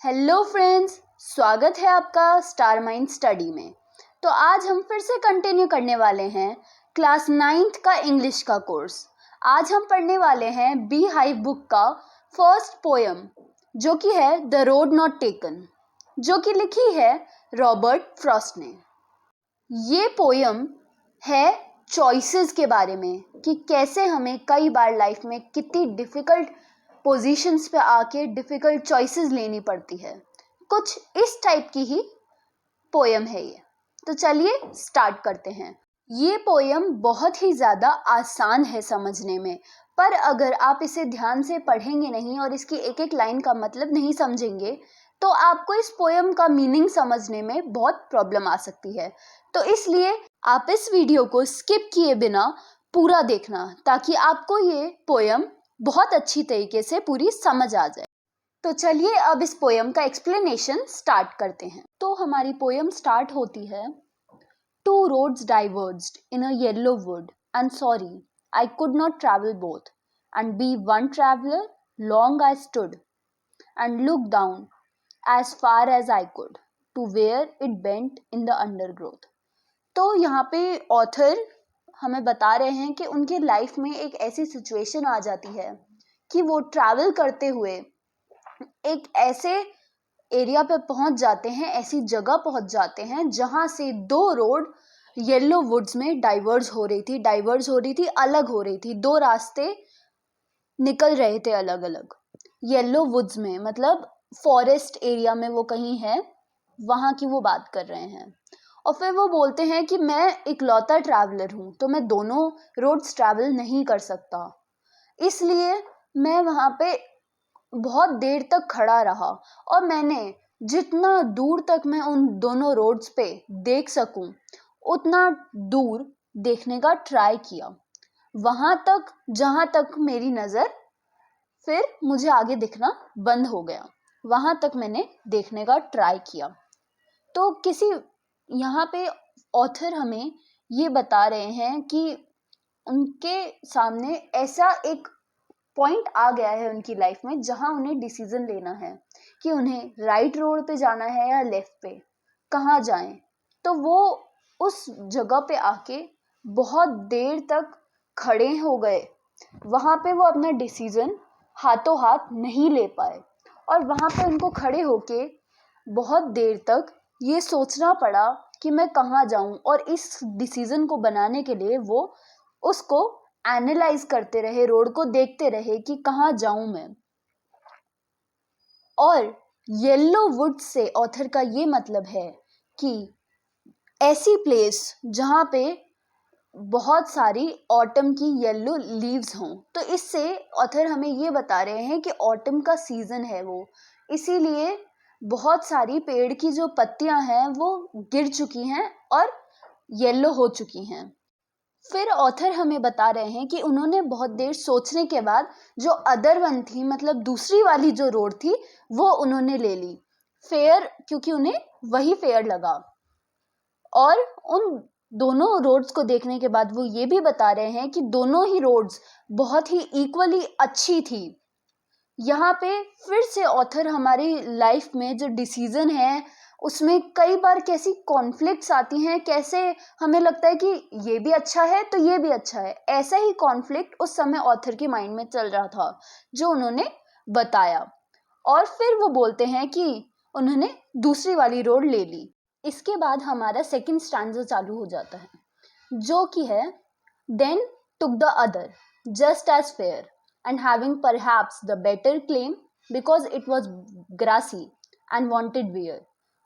Hello friends, स्वागत है आपका स्टार माइंड स्टडी में। तो आज हम फिर से कंटिन्यू करने वाले हैं क्लास 9th का इंग्लिश का कोर्स। आज हम पढ़ने वाले हैं बी हाइव बुक का फर्स्ट पोयम, जो कि है द रोड नॉट टेकन, जो कि लिखी है रॉबर्ट फ्रॉस्ट ने। ये पोयम है चॉइसेस के बारे में कि कैसे हमें कई बार लाइफ में कितनी डिफ़िकल्ट पोजीशंस पे आके डिफ़िकल्ट चॉइसेस लेनी पड़ती है। कुछ इस टाइप की ही पोयम है ये। तो चलिए स्टार्ट करते हैं। ये पोयम बहुत ही ज़्यादा आसान है समझने में, पर अगर आप इसे ध्यान से पढ़ेंगे नहीं और इसकी एक एक लाइन का मतलब नहीं समझेंगे तो आपको इस पोयम का मीनिंग समझने में बहुत प्रॉब्लम आ सकती है। तो इसलिए आप इस वीडियो को स्किप किए बिना पूरा देखना, ताकि आपको ये पोयम बहुत अच्छी तरीके से पूरी समझ आ जाए। तो चलिए अब इस पोयम का एक्सप्लेनेशन स्टार्ट करते हैं। तो हमारी पोयम स्टार्ट होती है, two roads diverged in a yellow wood and sorry I could not travel both and be one traveller long I stood and look down as far as I could to where it bent in the undergrowth। तो यहाँ पे author हमें बता रहे हैं कि उनके life में एक ऐसी सिचुएशन आ जाती है कि वो ट्रैवल करते हुए एक ऐसे एरिया पे पहुंच जाते हैं, ऐसी जगह पहुंच जाते हैं जहां से दो रोड येलो वुड्स में डाइवर्ज हो रही थी, अलग हो रही थी। दो रास्ते निकल रहे थे अलग अलग येलो वुड्स में, मतलब फॉरेस्ट एरिया में वो कहीं है, वहाँ की वो बात कर रहे हैं। और फिर वो बोलते हैं कि मैं इकलौता ट्रैवलर हूँ, तो मैं दोनों रोड्स ट्रैवल नहीं कर सकता, इसलिए मैं वहाँ पे बहुत देर तक खड़ा रहा और मैंने जितना दूर तक मैं उन दोनों रोड्स पे देख सकूं उतना दूर देखने का ट्राई किया, वहाँ तक जहाँ तक मेरी नज़र, फिर मुझे आगे दिखना बंद हो गया। वहाँ तक मैंने देखने का ट्राई किया। तो किसी यहाँ पे ऑथर हमें ये बता रहे हैं कि उनके सामने ऐसा एक पॉइंट आ गया है उनकी लाइफ में जहाँ उन्हें डिसीजन लेना है कि उन्हें राइट रोड पे जाना है या लेफ्ट पे, कहाँ जाएं। तो वो उस जगह पे आके बहुत देर तक खड़े हो गए। वहाँ पे वो अपना डिसीजन हाथों हाथ नहीं ले पाए और वहाँ पे उनको खड़े होके बहुत देर तक ये सोचना पड़ा कि मैं कहाँ जाऊँ, और इस डिसीजन को बनाने के लिए वो उसको एनालाइज करते रहे, रोड को देखते रहे कि कहाँ जाऊँ मैं। और येलो वुड से ऑथर का ये मतलब है कि ऐसी प्लेस जहाँ पे बहुत सारी ऑटम की येलो लीव्स हों। तो इससे ऑथर हमें ये बता रहे हैं कि ऑटम का सीजन है वो, इसीलिए बहुत सारी पेड़ की जो पत्तियां हैं वो गिर चुकी हैं और येलो हो चुकी हैं। फिर ऑथर हमें बता रहे हैं कि उन्होंने बहुत देर सोचने के बाद जो अदर वन थी, मतलब दूसरी वाली जो रोड थी, वो उन्होंने ले ली फेयर, क्योंकि उन्हें वही फेयर लगा। और उन दोनों रोड्स को देखने के बाद वो ये भी बता रहे हैं कि दोनों ही रोड्स बहुत ही इक्वली अच्छी थी। यहाँ पे फिर से ऑथर हमारी लाइफ में जो डिसीजन है उसमें कई बार कैसी कॉन्फ्लिक्ट्स आती हैं, कैसे हमें लगता है कि ये भी अच्छा है तो ये भी अच्छा है। ऐसा ही कॉन्फ्लिक्ट उस समय ऑथर के माइंड में चल रहा था जो उन्होंने बताया। और फिर वो बोलते हैं कि उन्होंने दूसरी वाली रोड ले ली। इसके बाद हमारा सेकंड स्टैंजा चालू हो जाता है, जो कि है, then took the other just as fair and having perhaps the better claim because it was grassy and wanted wear,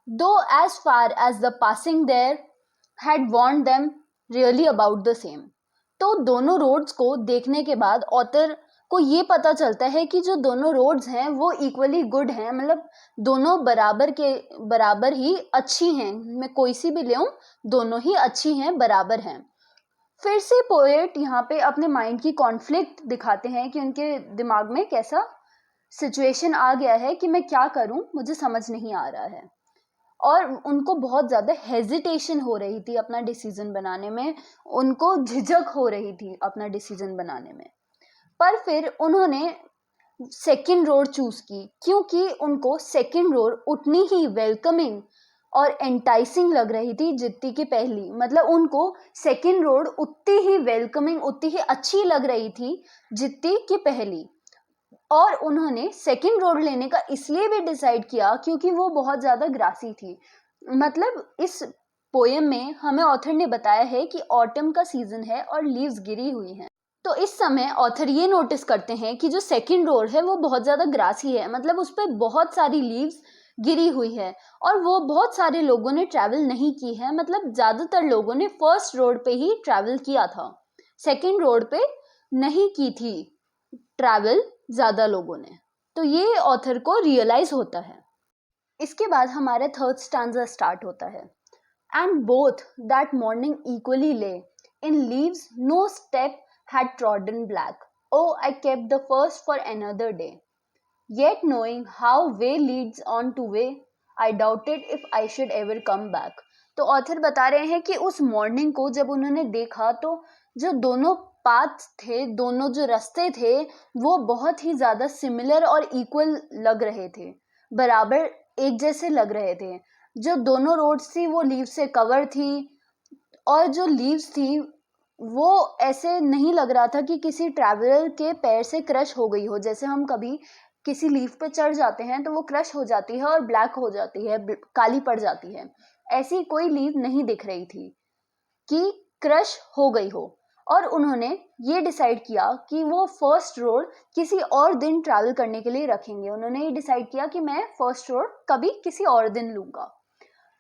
though as far as the passing there had warned them really about the same। तो दोनों roads को देखने के बाद author को ये पता चलता है कि जो दोनों रोड्स हैं वो इक्वली गुड हैं, मतलब दोनों बराबर ही अच्छी हैं। मैं कोई सी भी ले दोनों ही अच्छी हैं, बराबर हैं। फिर से पोएट यहाँ पे अपने माइंड की कॉन्फ्लिक्ट दिखाते हैं कि उनके दिमाग में कैसा सिचुएशन आ गया है कि मैं क्या करूँ, मुझे समझ नहीं आ रहा है। और उनको बहुत ज़्यादा हेजिटेशन हो रही थी अपना डिसीजन बनाने में, उनको झिझक हो रही थी अपना डिसीजन बनाने में। पर फिर उन्होंने सेकंड रोड चूज की, क्योंकि उनको सेकंड रोड उतनी ही वेलकमिंग और एंटाइसिंग लग रही थी जितनी की पहली। मतलब उनको सेकंड रोड उतनी ही वेलकमिंग, उतनी ही अच्छी लग रही थी जितनी की पहली। और उन्होंने सेकंड रोड लेने का इसलिए भी डिसाइड किया क्योंकि वो बहुत ज़्यादा ग्रासी थी। मतलब इस पोएम में हमें ऑथर ने बताया है कि ऑटम का सीजन है और लीव्स गिरी हुई हैं। तो इस समय ऑथर ये नोटिस करते हैं कि जो सेकंड रोड है वो बहुत ज़्यादा ग्रासी है, मतलब उस पर बहुत सारी लीव्स गिरी हुई है और वो बहुत सारे लोगों ने ट्रैवल नहीं की है। मतलब ज़्यादातर लोगों ने फर्स्ट रोड पे ही ट्रैवल किया था, सेकंड रोड पे नहीं की थी ट्रैवल ज़्यादा लोगों ने। तो ये ऑथर को रियलाइज होता है। इसके बाद हमारा थर्ड स्टैंजा स्टार्ट होता है। And both that morning equally lay in leaves, no step had trodden black. Oh, I kept the first for another day. Yet knowing how way leads on to way, I doubted if I should ever come back. तो author बता रहे हैं कि उस morning को जब उन्होंने देखा तो जो दोनों पाथ थे, दोनों जो रास्ते थे, वो बहुत ही ज़्यादा सिमिलर और इक्वल लग रहे थे, बराबर एक जैसे लग रहे थे। जो दोनों रोड्स थी वो लीव से कवर थी और जो लीव्स थी वो ऐसे नहीं लग रहा था कि किसी ट्रैवलर के पैर से क्रश हो गई हो। जैसे हम कभी किसी लीफ पे चढ़ जाते हैं तो वो क्रश हो जाती है और ब्लैक हो जाती है, काली पड़ जाती है। ऐसी कोई लीफ नहीं दिख रही थी कि क्रश हो गई हो। और उन्होंने ये डिसाइड किया कि वो फर्स्ट रोड किसी और दिन ट्रैवल करने के लिए रखेंगे। उन्होंने ये डिसाइड किया कि मैं फर्स्ट रोड कभी किसी और दिन लूँगा।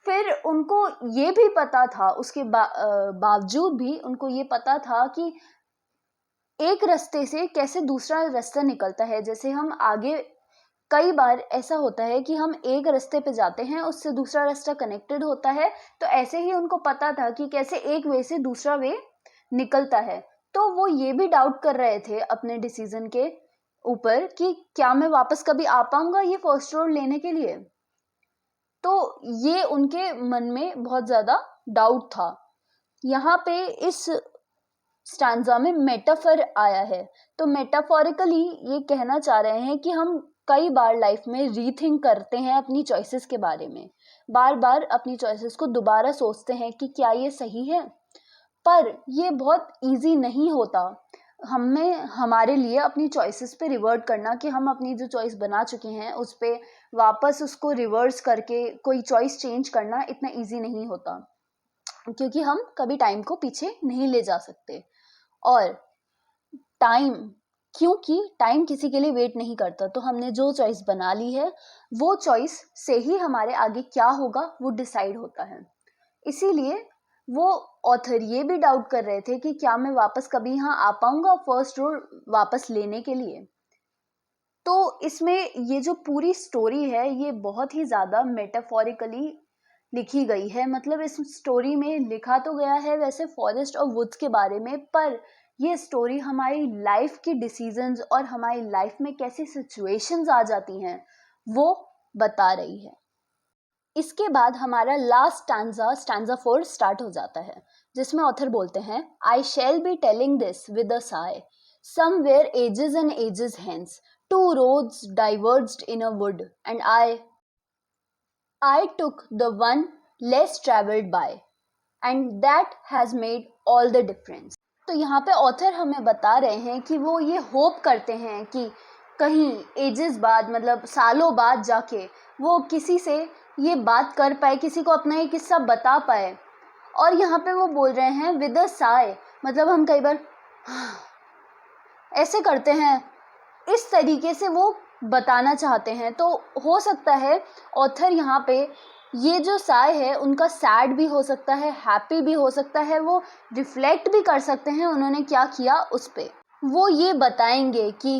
फिर उनको ये भी पता था, उसके बावजूद भी उनको ये पता था कि एक रास्ते से कैसे दूसरा रास्ता निकलता है। जैसे हम आगे कई बार ऐसा होता है कि हम एक रास्ते पे जाते हैं, उससे दूसरा रास्ता कनेक्टेड होता है, तो ऐसे ही उनको पता था कि कैसे एक वे से दूसरा वे निकलता है। तो वो ये भी डाउट कर रहे थे अपने डिसीजन के ऊपर कि क्या मैं वापस कभी आ पाऊंगा ये फर्स्ट रोड लेने के लिए। तो ये उनके मन में बहुत ज़्यादा डाउट था। यहाँ पे इस स्टैंजा में मेटाफर आया है। तो मेटाफोरिकली ये कहना चाह रहे हैं कि हम कई बार लाइफ में रीथिंक करते हैं अपनी चॉइसेस के बारे में, बार बार अपनी चॉइसेस को दोबारा सोचते हैं कि क्या ये सही है। पर ये बहुत इजी नहीं होता हमें, हमारे लिए अपनी चॉइसेस पे रिवर्ट करना, कि हम अपनी जो चॉइस बना चुके हैं उस पर वापस उसको रिवर्स करके कोई चॉइस चेंज करना इतना इजी नहीं होता, क्योंकि हम कभी टाइम को पीछे नहीं ले जा सकते। और टाइम, क्योंकि टाइम किसी के लिए वेट नहीं करता, तो हमने जो चॉइस बना ली है वो चॉइस से ही हमारे आगे क्या होगा वो डिसाइड होता है। इसीलिए वो ऑथर ये भी डाउट कर रहे थे कि क्या मैं वापस कभी यहाँ आ पाऊंगा फर्स्ट रोड वापस लेने के लिए। तो इसमें ये जो पूरी स्टोरी है ये बहुत ही ज़्यादा मेटाफोरिकली लिखी गई है। मतलब इस स्टोरी में लिखा तो गया है वैसे फॉरेस्ट और वुड्स के बारे में, पर ये स्टोरी हमारी लाइफ की डिसीजंस और हमारी लाइफ में कैसी सिचुएशंस आ जाती हैं वो बता रही है। इसके बाद हमारा लास्ट स्टैंजा 4 स्टार्ट हो जाता है, जिसमें ऑथर बोलते हैं, I shall be telling this with a sigh, somewhere ages and ages hence, two roads diverged in a wood, and I took the one less traveled by, and that has made all the difference. तो यहाँ पे author हमें बता रहे हैं कि वो ये होप करते हैं कि कहीं एजेस बाद, मतलब सालों बाद जाके वो किसी से ये बात कर पाए, किसी को अपना ये किस्सा बता पाए। और यहाँ पे वो बोल रहे हैं विद अ साय, मतलब हम कई बार ऐसे करते हैं, इस तरीके से वो बताना चाहते हैं। तो हो सकता है ऑथर यहाँ पे ये जो साय है उनका सैड भी हो सकता है, हैप्पी भी हो सकता है, वो रिफ्लेक्ट भी कर सकते हैं उन्होंने क्या किया उस पे। वो ये बताएंगे कि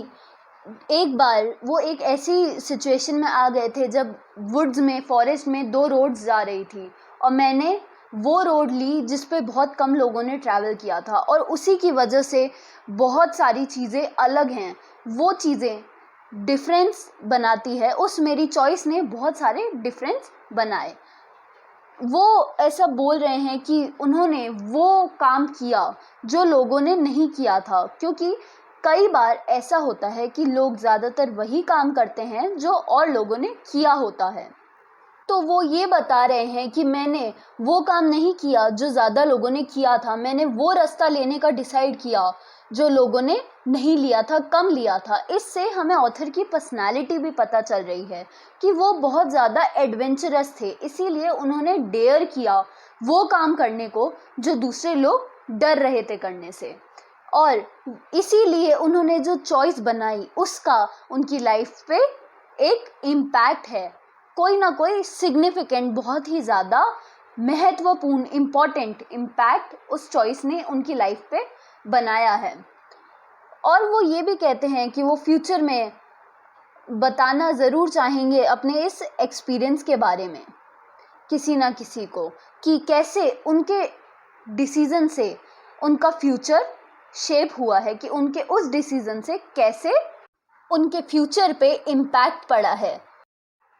एक बार वो एक ऐसी सिचुएशन में आ गए थे जब वुड्स में, फॉरेस्ट में 2 रोड्स जा रही थी और मैंने वो रोड ली जिस पे बहुत कम लोगों ने ट्रैवल किया था, और उसी की वजह से बहुत सारी चीज़ें अलग हैं, वो चीज़ें डिफरेंस बनाती है। उस मेरी चॉइस ने बहुत सारे डिफरेंस बनाए। वो ऐसा बोल रहे हैं कि उन्होंने वो काम किया जो लोगों ने नहीं किया था, क्योंकि कई बार ऐसा होता है कि लोग ज़्यादातर वही काम करते हैं जो और लोगों ने किया होता है। तो वो ये बता रहे हैं कि मैंने वो काम नहीं किया जो ज़्यादा लोगों ने किया था, मैंने वो रास्ता लेने का डिसाइड किया जो लोगों ने नहीं लिया था, कम लिया था। इससे हमें ऑथर की पर्सनालिटी भी पता चल रही है कि वो बहुत ज़्यादा एडवेंचरस थे, इसीलिए उन्होंने डेयर किया वो काम करने को जो दूसरे लोग डर रहे थे करने से, और इसीलिए उन्होंने जो चॉइस बनाई उसका उनकी लाइफ पे एक इम्पैक्ट है, कोई ना कोई सिग्निफिकेंट, बहुत ही ज़्यादा महत्वपूर्ण इम्पॉर्टेंट इम्पैक्ट उस चॉइस ने उनकी लाइफ पे बनाया है। और वो ये भी कहते हैं कि वो फ्यूचर में बताना ज़रूर चाहेंगे अपने इस एक्सपीरियंस के बारे में किसी ना किसी को, कि कैसे उनके डिसीज़न से उनका फ्यूचर शेप हुआ है, कि उनके उस डिसीज़न से कैसे उनके फ्यूचर पे इम्पैक्ट पड़ा है।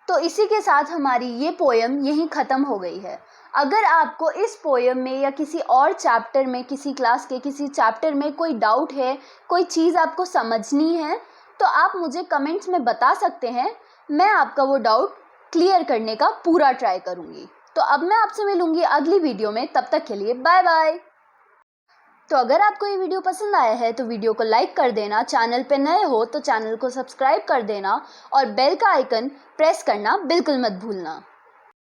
तो इसी के साथ हमारी ये पोएम यहीं ख़त्म हो गई है। अगर आपको इस पोएम में या किसी और चैप्टर में, किसी क्लास के किसी चैप्टर में कोई डाउट है, कोई चीज़ आपको समझनी है, तो आप मुझे कमेंट्स में बता सकते हैं। मैं आपका वो डाउट क्लियर करने का पूरा ट्राई करूँगी। तो अब मैं आपसे मिलूँगी अगली वीडियो में, तब तक के लिए बाय बाय। तो अगर आपको ये वीडियो पसंद आया है तो वीडियो को लाइक कर देना, चैनल पे नए हो तो चैनल को सब्सक्राइब कर देना और बेल का आइकन प्रेस करना बिल्कुल मत भूलना।